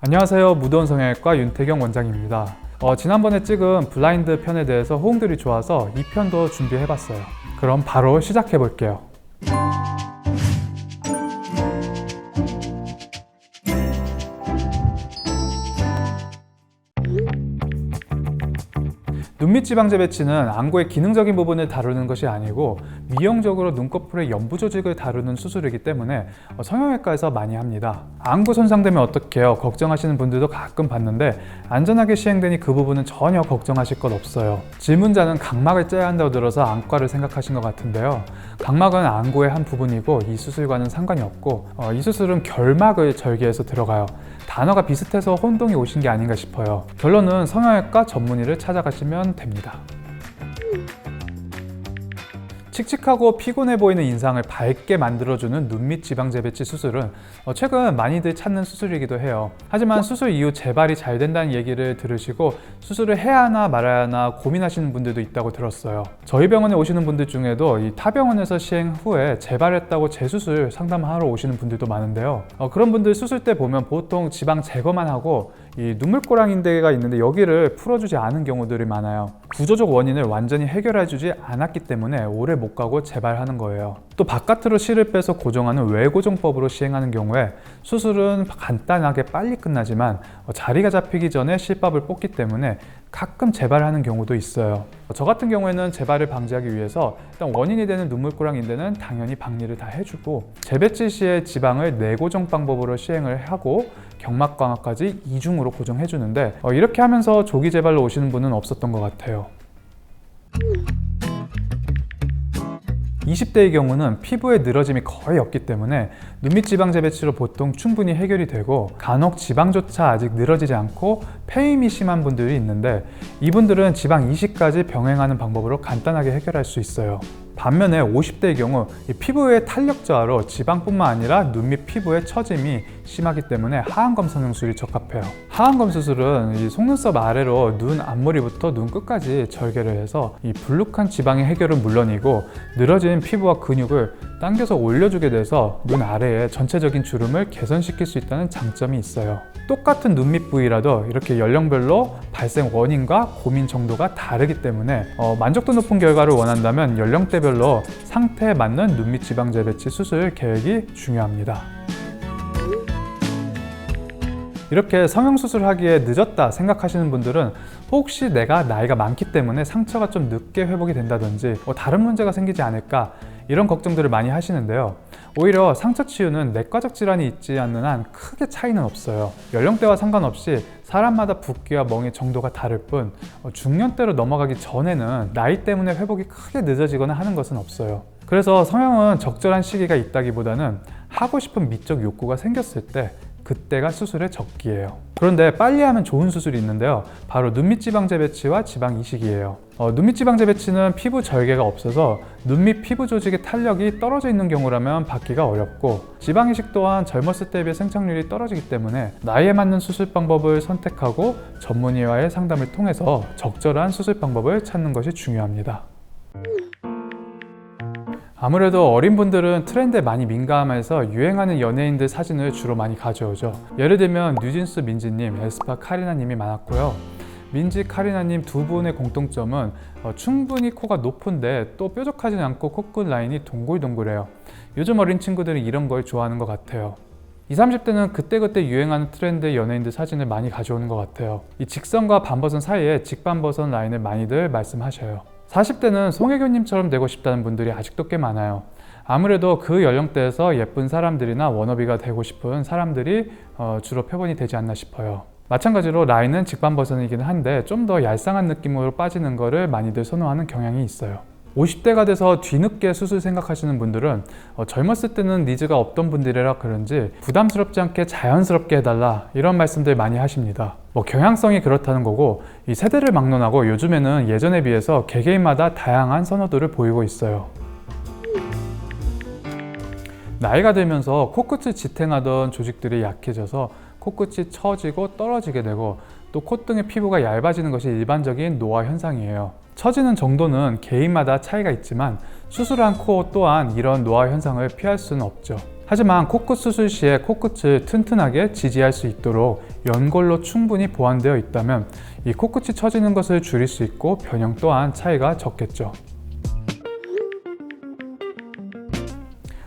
안녕하세요. 무도원 성형외과 윤태경 원장입니다. 지난번에 찍은 블라인드 편에 대해서 호응들이 좋아서 이 편도 준비해봤어요. 그럼 바로 시작해볼게요. 눈밑 지방제 배치는 안구의 기능적인 부분을 다루는 것이 아니고 미용적으로 눈꺼풀의 연부 조직을 다루는 수술이기 때문에 성형외과에서 많이 합니다. 안구 손상되면 어떡해요? 걱정하시는 분들도 가끔 봤는데 안전하게 시행되니 그 부분은 전혀 걱정하실 것 없어요. 질문자는 각막을 째야 한다고 들어서 안과를 생각하신 것 같은데요. 각막은 안구의 한 부분이고 이 수술과는 상관이 없고 이 수술은 결막을 절개해서 들어가요. 단어가 비슷해서 혼동이 오신 게 아닌가 싶어요. 결론은 성형외과 전문의를 찾아가시면 됩니다. 칙칙하고 피곤해 보이는 인상을 밝게 만들어주는 눈밑 지방제 배치 수술은 최근 많이들 찾는 수술이기도 해요. 하지만 수술 이후 재발이 잘 된다는 얘기를 들으시고 수술을 해야 하나 말아야 하나 고민하시는 분들도 있다고 들었어요. 저희 병원에 오시는 분들 중에도 이 타 병원에서 시행 후에 재발했다고 재수술 상담하러 오시는 분들도 많은데요. 그런 분들 수술 때 보면 보통 지방 제거만 하고 이 눈물꼬랑인대가 있는데 여기를 풀어주지 않은 경우들이 많아요. 구조적 원인을 완전히 해결해주지 않았기 때문에 오래 못 가고 재발하는 거예요. 또 바깥으로 실을 빼서 고정하는 외고정법으로 시행하는 경우에 수술은 간단하게 빨리 끝나지만 자리가 잡히기 전에 실밥을 뽑기 때문에 가끔 재발하는 경우도 있어요. 저 같은 경우에는 재발을 방지하기 위해서 일단 원인이 되는 눈물꼬랑인대는 당연히 박리를 다 해주고 재배치 시에 지방을 내고정 방법으로 시행을 하고 경막 강화까지 이중으로 고정해주는데 이렇게 하면서 조기 재발로 오시는 분은 없었던 것 같아요. 20대의 경우는 피부에 늘어짐이 거의 없기 때문에 눈밑 지방제 배치로 보통 충분히 해결이 되고 간혹 지방조차 아직 늘어지지 않고 폐임이 심한 분들이 있는데 이분들은 지방 이식까지 병행하는 방법으로 간단하게 해결할 수 있어요. 반면에 50대의 경우 피부의 탄력 저하로 지방뿐만 아니라 눈밑 피부의 처짐이 심하기 때문에 하안검 성형술이 적합해요. 하안검 수술은 이 속눈썹 아래로 눈 앞머리부터 눈 끝까지 절개를 해서 이 불룩한 지방의 해결은 물론이고 늘어진 피부와 근육을 당겨서 올려주게 돼서 눈 아래의 전체적인 주름을 개선시킬 수 있다는 장점이 있어요. 똑같은 눈밑 부위라도 이렇게 연령별로 발생 원인과 고민 정도가 다르기 때문에 만족도 높은 결과를 원한다면 연령대별로 상태에 맞는 눈밑 지방제 배치 수술 계획이 중요합니다. 이렇게 성형수술을 하기에 늦었다 생각하시는 분들은 혹시 내가 나이가 많기 때문에 상처가 좀 늦게 회복이 된다든지 다른 문제가 생기지 않을까 이런 걱정들을 많이 하시는데요. 오히려 상처 치유는 내과적 질환이 있지 않는 한 크게 차이는 없어요. 연령대와 상관없이 사람마다 붓기와 멍의 정도가 다를 뿐 중년대로 넘어가기 전에는 나이 때문에 회복이 크게 늦어지거나 하는 것은 없어요. 그래서 성형은 적절한 시기가 있다기보다는 하고 싶은 미적 욕구가 생겼을 때 그때가 수술의 적기예요. 그런데 빨리 하면 좋은 수술이 있는데요. 바로 눈밑 지방제 배치와 지방 이식이에요. 눈밑 지방제 배치는 피부 절개가 없어서 눈밑 피부 조직의 탄력이 떨어져 있는 경우라면 받기가 어렵고 지방 이식 또한 젊었을 때에 비해 생착률이 떨어지기 때문에 나이에 맞는 수술 방법을 선택하고 전문의와의 상담을 통해서 적절한 수술 방법을 찾는 것이 중요합니다. 아무래도 어린 분들은 트렌드에 많이 민감해서 유행하는 연예인들 사진을 주로 많이 가져오죠. 예를 들면 뉴진스 민지님, 에스파 카리나님이 많았고요. 민지, 카리나님 두 분의 공통점은 충분히 코가 높은데 또 뾰족하지 않고 코끝 라인이 동글동글해요. 요즘 어린 친구들은 이런 걸 좋아하는 것 같아요. 20, 30대는 그때그때 유행하는 트렌드 연예인들 사진을 많이 가져오는 것 같아요. 이 직선과 반버선 사이에 직반버선 라인을 많이들 말씀하셔요. 40대는 송혜교님처럼 되고 싶다는 분들이 아직도 꽤 많아요. 아무래도 그 연령대에서 예쁜 사람들이나 워너비가 되고 싶은 사람들이 주로 표본이 되지 않나 싶어요. 마찬가지로 라인은 직반버선이긴 한데 좀 더 얄쌍한 느낌으로 빠지는 것을 많이들 선호하는 경향이 있어요. 50대가 돼서 뒤늦게 수술 생각하시는 분들은 젊었을 때는 니즈가 없던 분들이라 그런지 부담스럽지 않게 자연스럽게 해달라 이런 말씀들 많이 하십니다. 경향성이 그렇다는 거고 이 세대를 막론하고 요즘에는 예전에 비해서 개개인마다 다양한 선호도를 보이고 있어요. 나이가 들면서 코끝을 지탱하던 조직들이 약해져서 코끝이 처지고 떨어지게 되고 또 콧등의 피부가 얇아지는 것이 일반적인 노화 현상이에요. 처지는 정도는 개인마다 차이가 있지만 수술한 코 또한 이런 노화 현상을 피할 수는 없죠. 하지만 코끝 수술 시에 코끝을 튼튼하게 지지할 수 있도록 연골로 충분히 보완되어 있다면 이 코끝이 처지는 것을 줄일 수 있고 변형 또한 차이가 적겠죠.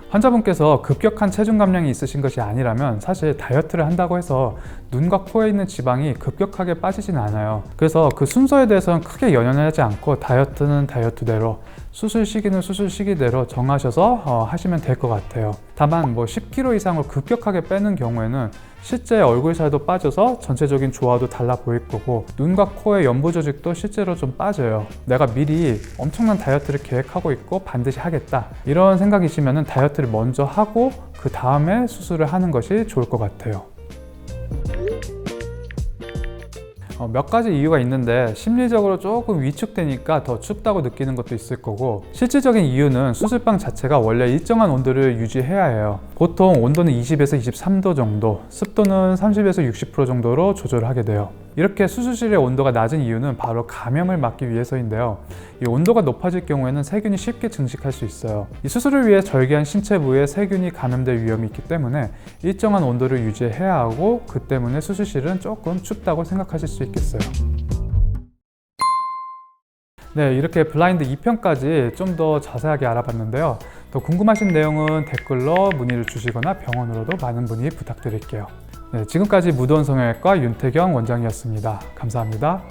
환자분께서 급격한 체중 감량이 있으신 것이 아니라면 사실 다이어트를 한다고 해서 눈과 코에 있는 지방이 급격하게 빠지진 않아요. 그래서 그 순서에 대해서는 크게 연연하지 않고 다이어트는 다이어트대로, 수술 시기는 수술 시기대로 정하셔서 하시면 될 것 같아요. 다만 10kg 이상을 급격하게 빼는 경우에는 실제 얼굴 살도 빠져서 전체적인 조화도 달라 보일 거고, 눈과 코의 연부 조직도 실제로 좀 빠져요. 내가 미리 엄청난 다이어트를 계획하고 있고 반드시 하겠다, 이런 생각이시면 다이어트를 먼저 하고 그 다음에 수술을 하는 것이 좋을 것 같아요. 몇 가지 이유가 있는데 심리적으로 조금 위축되니까 더 춥다고 느끼는 것도 있을 거고, 실질적인 이유는 수술방 자체가 원래 일정한 온도를 유지해야 해요. 보통 온도는 20에서 23도 정도, 습도는 30에서 60% 정도로 조절하게 돼요. 이렇게 수술실의 온도가 낮은 이유는 바로 감염을 막기 위해서인데요. 이 온도가 높아질 경우에는 세균이 쉽게 증식할 수 있어요. 이 수술을 위해 절개한 신체 부위에 세균이 감염될 위험이 있기 때문에 일정한 온도를 유지해야 하고, 그 때문에 수술실은 조금 춥다고 생각하실 수 있겠어요. 네, 이렇게 블라인드 2편까지 좀 더 자세하게 알아봤는데요. 더 궁금하신 내용은 댓글로 문의를 주시거나 병원으로도 많은 문의 부탁드릴게요. 네, 지금까지 무도원 성형외과 윤태경 원장이었습니다. 감사합니다.